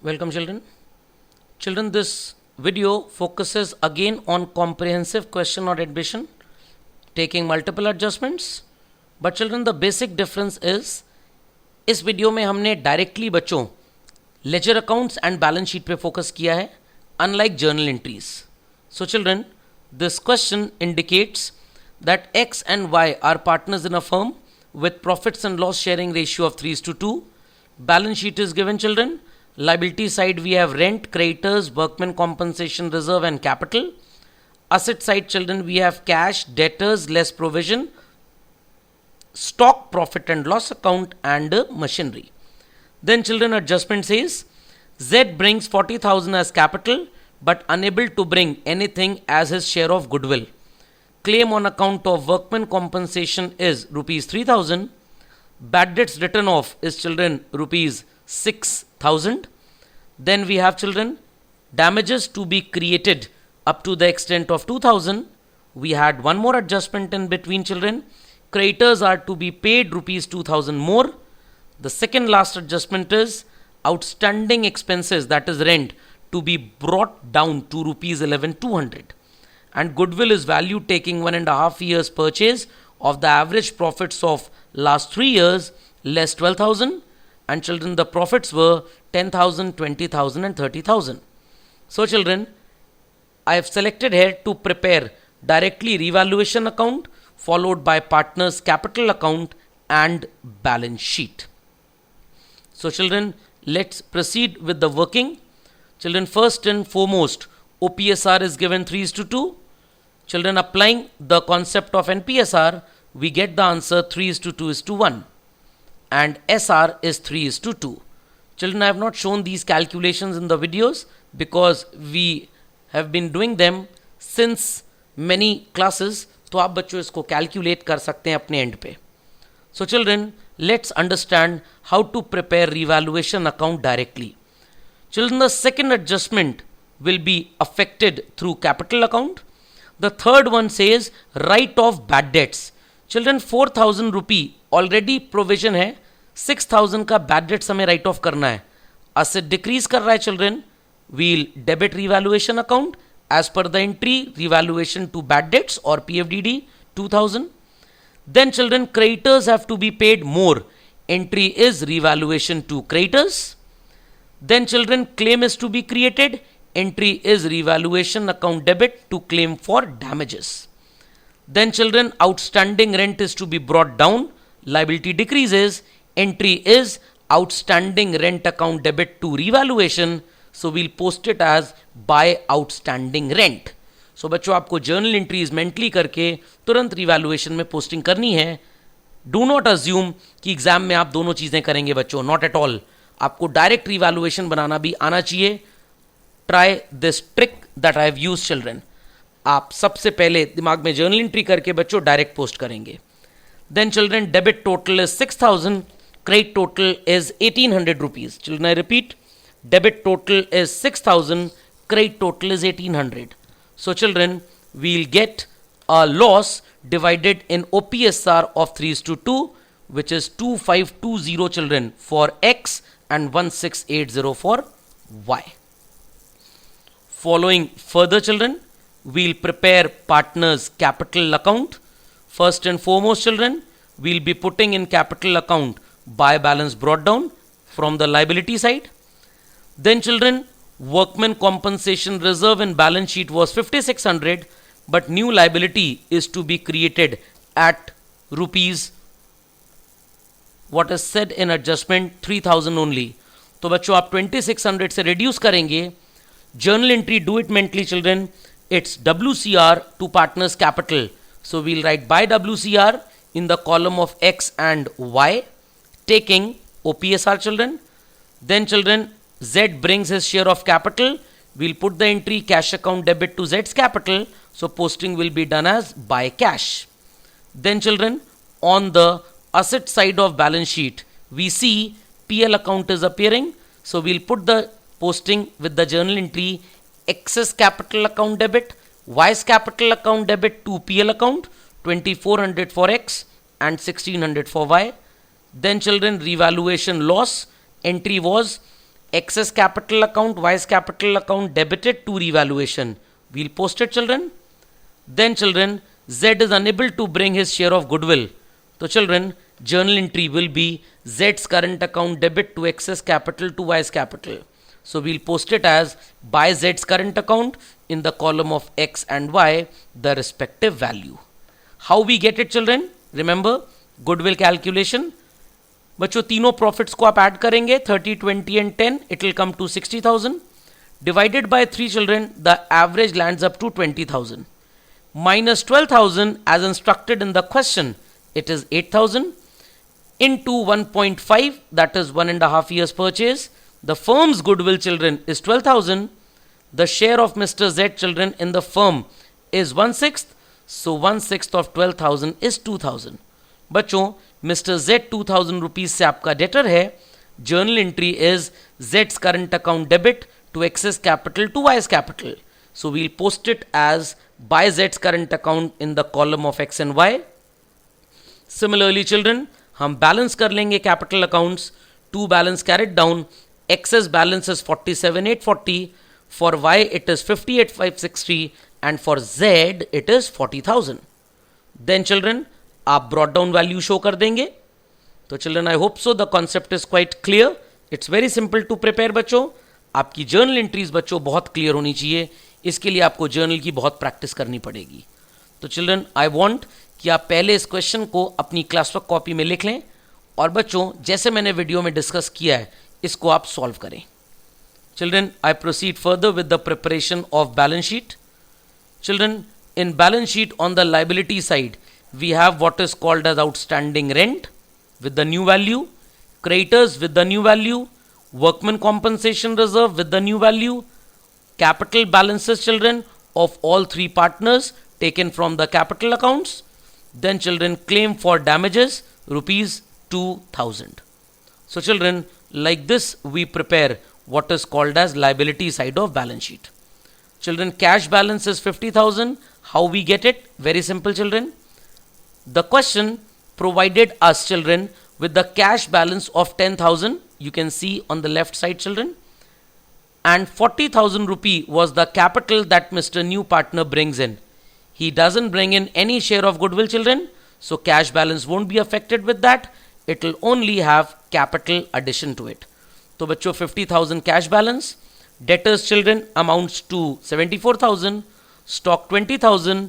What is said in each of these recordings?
Welcome children. Children, this video focuses again on comprehensive question or addition, taking multiple adjustments. But children, the basic difference is इस video में हमने directly बच्चों ledger accounts and balance sheet पे focus किया है, unlike journal entries. So children, this question indicates that X and Y are partners in a firm with profits and loss sharing ratio of 3:2. Balance sheet is given, children. Liability side we have rent, creditors, workmen compensation reserve and capital. Asset side, children, we have cash, debtors, less provision, stock, profit and loss account and machinery. Then children, adjustment says Z brings 40,000 as capital but unable to bring anything as his share of goodwill. Claim on account of workman compensation is rupees 3,000. Bad debts written off is, children, rupees 6,000. Then we have, children, damages to be created up to the extent of 2,000. We had one more adjustment in between, children. Creditors are to be paid rupees 2,000 more. The second last adjustment is outstanding expenses, that is rent, to be brought down to rupees 11,200. And goodwill is valued taking 1.5 years purchase of the average profits of last 3 years less 12,000. And children, the profits were 10,000, 20,000 and 30,000. So children, I have selected here to prepare directly revaluation account followed by partners capital account and balance sheet. So children, let's proceed with the working. Children, first and foremost, OPSR is given 3:2. Children, applying the concept of NPSR, we get the answer 3:2:1 and SR is 3:2. Children, I have not shown these calculations in the videos because we have been doing them since many classes. तो आप बच्चों इसको calculate कर सकते हैं अपने and पे. So children, let's understand how to prepare revaluation account directly. Children, the second adjustment will be affected through capital account. The third one says write off bad debts. Children, 4,000 rupee already provision है, 6,000 का bad debts हमें write off करना है. Asset decrease कर रहा है, children, we'll debit revaluation account as per the entry revaluation to bad debts or PFDD 2,000. Then children, creditors have to be paid more. Entry is revaluation to creditors. Then children, claim is to be created. Entry is revaluation account debit to claim for damages. Then children, outstanding rent is to be brought down. Liability decreases. Entry is outstanding rent account debit to revaluation. So we'll post it as by outstanding rent. So बच्चों, आपको journal entries mentally करके तुरंत revaluation में posting करनी है. Do not assume कि exam में आप दोनों चीजें करेंगे बच्चों, नॉट एट ऑल. आपको डायरेक्ट रिवैल्यूएशन बनाना भी आना चाहिए. Try this trick that I have used, children. आप सबसे पहले दिमाग में जर्नल एंट्री करके बच्चों डायरेक्ट पोस्ट करेंगे. Then children, debit total is 6,000, credit total is 1,800 rupees. Children, I repeat, debit total is 6,000, credit total is 1,800. So children, we'll get a loss divided in OPSR of 3:2, which is 2,520, children, for X and 1,680 for Y. Following further, children, we'll prepare partners capital account. First and foremost, children, we'll be putting in capital account by balance brought down from the liability side. Then children, workmen compensation reserve in balance sheet was 5,600, but new liability is to be created at rupees, what is said in adjustment, 3,000 only. तो बच्चों, आप 2,600 से reduce करेंगे. Journal entry, do it mentally, children. It's WCR to partners capital. So we'll write by WCR in the column of X and Y, taking OPSR, children. Then children, Z brings his share of capital. We'll put the entry cash account debit to Z's capital. So posting will be done as by cash. Then children, on the asset side of balance sheet, we see PL account is appearing. So we'll put the posting with the journal entry X's capital account debit, Y's capital account debit to PL account, 2,400 for X and 1,600 for Y. Then children, revaluation loss entry was excess capital account, Y's capital account debited to revaluation. We'll post it, children. Then children, Z is unable to bring his share of goodwill. So children, journal entry will be Z's current account debit to excess capital to Y's capital. So we'll post it as by Z's current account in the column of X and Y, the respective value. How we get it, children? Remember, goodwill calculation. बच्चों तीनों profits को आप add करेंगे 30, 20 and 10, it will come to 60,000. Divided by 3 children, the average lands up to 20,000. Minus 12,000 as instructed in the question, it is 8,000. Into 1.5, that is 1.5 years purchase. The firm's goodwill, children, is 12,000. The share of Mr. Z, children, in the firm is 1/6. So 1/6 of 12,000 is 2,000. बच्चों mister Z 2,000 rupees से आपका debtor है. Journal entry is Z's current account debit to excess capital to Y's capital. So we'll post it as by Z's current account in the column of X and Y. Similarly children, हम balance कर लेंगे capital accounts. To balance carried down. Excess balance is 47,840. For Y it is 58,560 and for Z it is 40,000. Then children आप brought down value show कर देंगे. तो children I hope so the concept is quite clear. It's very simple to prepare बच्चों. आपकी journal entries बच्चों बहुत clear होनी चाहिए. इसके लिए आपको जर्नल की बहुत प्रैक्टिस करनी पड़ेगी. तो चिल्ड्रन आई वांट कि आप पहले इस क्वेश्चन को अपनी क्लास वर्क कॉपी में लिख लें और बच्चों जैसे मैंने वीडियो में डिस्कस किया है इसको आप सॉल्व करें. Children I proceed further with the preparation of balance sheet. Children in balance sheet on the liability side we have what is called as outstanding rent with the new value, creditors with the new value, workman compensation reserve with the new value, capital balances, children, of all three partners taken from the capital accounts. Then children, claim for damages rupees 2,000. So children, like this we prepare what is called as liability side of balance sheet. Children, cash balance is 50,000. How we get it? Very simple, children. The question provided us, children, with the cash balance of 10,000. You can see on the left side, children. And 40,000 rupee was the capital that Mr. New Partner brings in. He doesn't bring in any share of goodwill, children. So cash balance won't be affected with that. It will only have capital addition to it. So बच्चों 50,000 cash balance. Debtors, children, amounts to 74,000. Stock 20,000.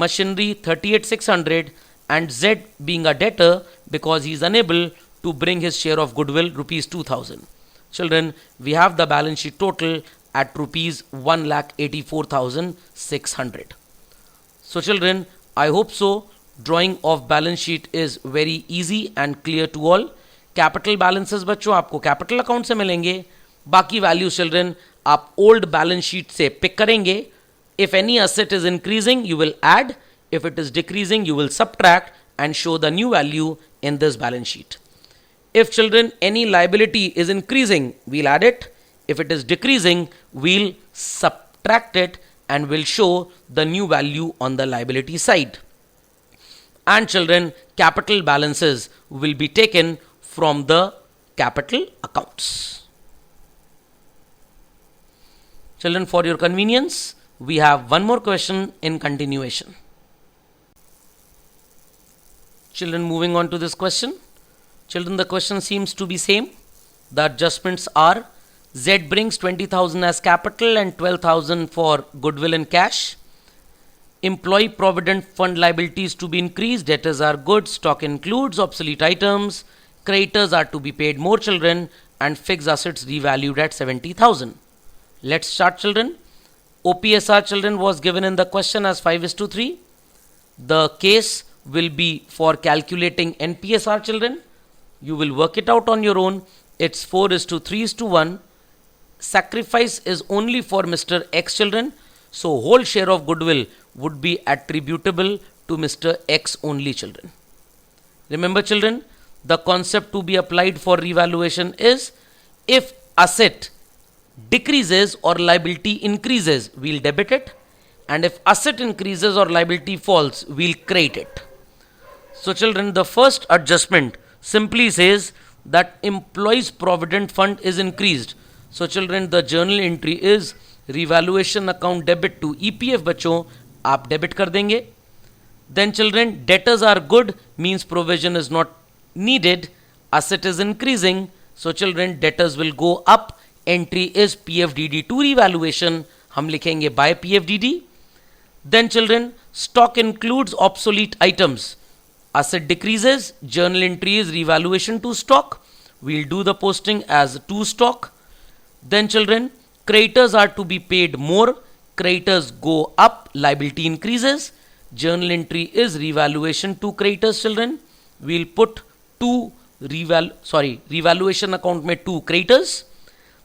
Machinery 38,600. And Z being a debtor because he is unable to bring his share of goodwill rupees 2,000. Children, we have the balance sheet total at rupees 1,84,600. So children, I hope so. Drawing of balance sheet is very easy and clear to all. Capital balances बच्चों आपको capital account से मिलेंगे. बाकी values, children, आप old balance sheet से pick करेंगे. If any asset is increasing, you will add. If it is decreasing, you will subtract and show the new value in this balance sheet. If children, any liability is increasing, we'll add it. If it is decreasing, we'll subtract it and we'll show the new value on the liability side. And children, capital balances will be taken from the capital accounts. Children, for your convenience, we have one more question in continuation. Children, moving on to this question. Children, the question seems to be same. The adjustments are Z brings 20,000 as capital and 12,000 for goodwill and cash. Employee provident fund liabilities to be increased. Debtors are good. Stock includes obsolete items. Creditors are to be paid more, children, and fixed assets revalued at 70,000. Let's start, children. OPSR, children, was given in the question as 5:3. The case will be for calculating NPSR, children. You will work it out on your own. It's 4:3:1. Sacrifice is only for Mr. X, children. So whole share of goodwill would be attributable to Mr. X only, children. Remember, children, the concept to be applied for revaluation is if asset decreases or liability increases, we'll debit it. And if asset increases or liability falls, we'll credit it. So children, the first adjustment simply says that employees provident fund is increased. So children, the journal entry is revaluation account debit to EPF. बच्चों आप debit कर देंगे. Then children, debtors are good means provision is not needed. Asset is increasing. So children, debtors will go up. Entry is PFDD to revaluation. हम लिखेंगे by PFDD. Then children, stock includes obsolete items. Asset decreases. Journal entry is revaluation to stock. We'll do the posting as to stock. Then children, creditors are to be paid more. Creditors go up. Liability increases. Journal entry is revaluation to creditors. Children, we'll put revaluation account में to creditors.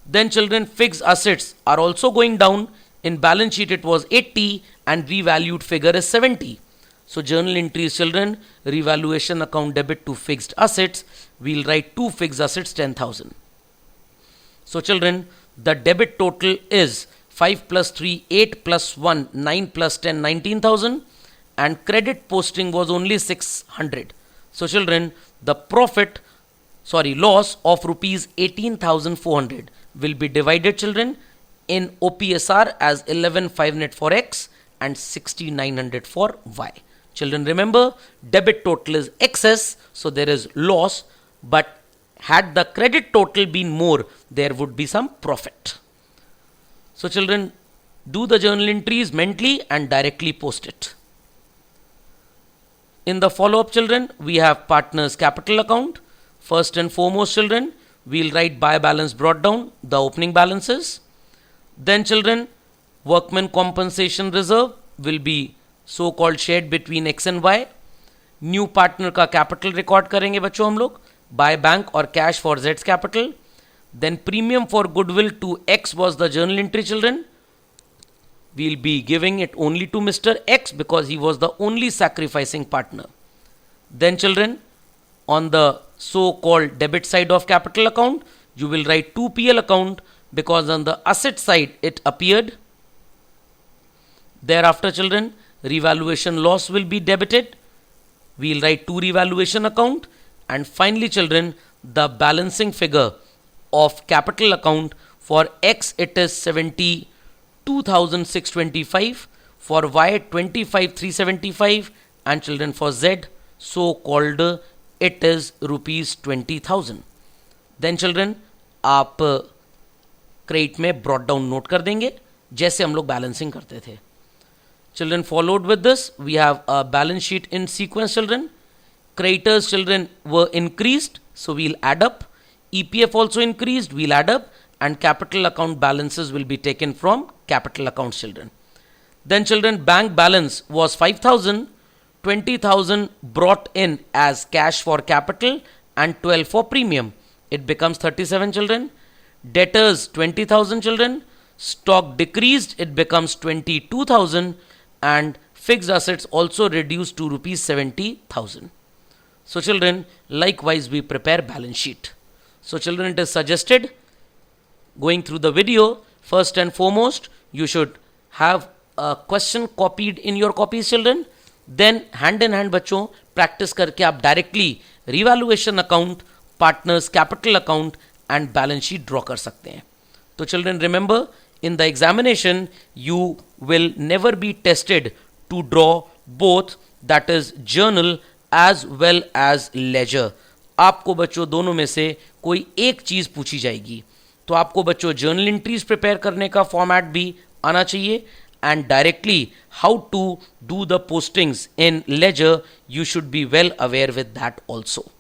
Then children, fixed assets are also going down. In balance sheet it was 80 and revalued figure is 70. So journal entries, children, revaluation account debit to fixed assets. We'll write to fixed assets 10,000. So children, the debit total is 5 plus 3, 8 plus 1, 9 plus 10, 19,000, and credit posting was only 600. So children, the loss of rupees 18,400 will be divided, children, in OPSR as 11,500 for X and 6,900 for Y. Children, remember, debit total is excess, so there is loss, but had the credit total been more, there would be some profit. So children, do the journal entries mentally and directly post it. In the follow-up, children, we have partners capital account. First and foremost, children, we'll write by balance brought down, the opening balances. Then children, workman compensation reserve will be so-called shared between X and Y. New partner का capital record करेंगे बच्चों हम लोग, by bank or cash for Z's capital. Then premium for goodwill to X was the journal entry, children. We'll be giving it only to Mr. X because he was the only sacrificing partner. Then children, on the so-called debit side of capital account, you will write to PL account because on the asset side it appeared. Thereafter children, revaluation loss will be debited. We'll write to revaluation account. And finally children, the balancing figure of capital account for X it is 72,625, for Y 25,375, and children for Z so called it is rupees 20,000. Then children, आप credit में brought down note कर देंगे जैसे हम लोग balancing करते थे. Children, followed with this, we have a balance sheet in sequence, children. Creditors, children, were increased, so we'll add up. EPF also increased, we'll add up. And capital account balances will be taken from capital accounts, children. Then, children, bank balance was 5,000, 20,000 brought in as cash for capital and 12 for premium. It becomes 37, children. Debtors, 20,000, children. Stock decreased, it becomes 22,000. And fixed assets also reduced to rupees 70,000. So children, likewise we prepare balance sheet. So children, it is suggested, going through the video, first and foremost, you should have a question copied in your copies, children. Then hand in hand बच्चों practice करके आप directly revaluation account, partners capital account and balance sheet draw कर सकते हैं. तो children, remember, in the examination you will never be tested to draw both, that is journal as well as ledger. आपको बच्चों दोनों में से कोई एक चीज पूछी जाएगी. तो आपको बच्चों जर्नल एंट्रीज प्रिपेयर करने का फॉर्मेट भी आना चाहिए and directly how to do the postings in ledger, you should be well aware with that also.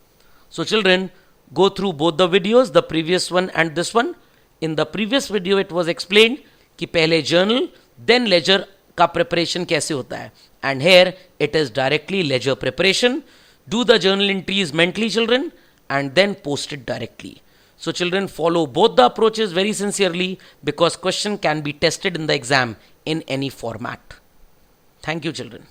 So children, go through both the videos, the previous one and this one. In the previous video it was explained कि पहले journal then ledger का preparation कैसे होता है, and here it is directly ledger preparation. Do the journal entries mentally, children, and then post it directly. So children, follow both the approaches very sincerely because question can be tested in the exam in any format. Thank you, children.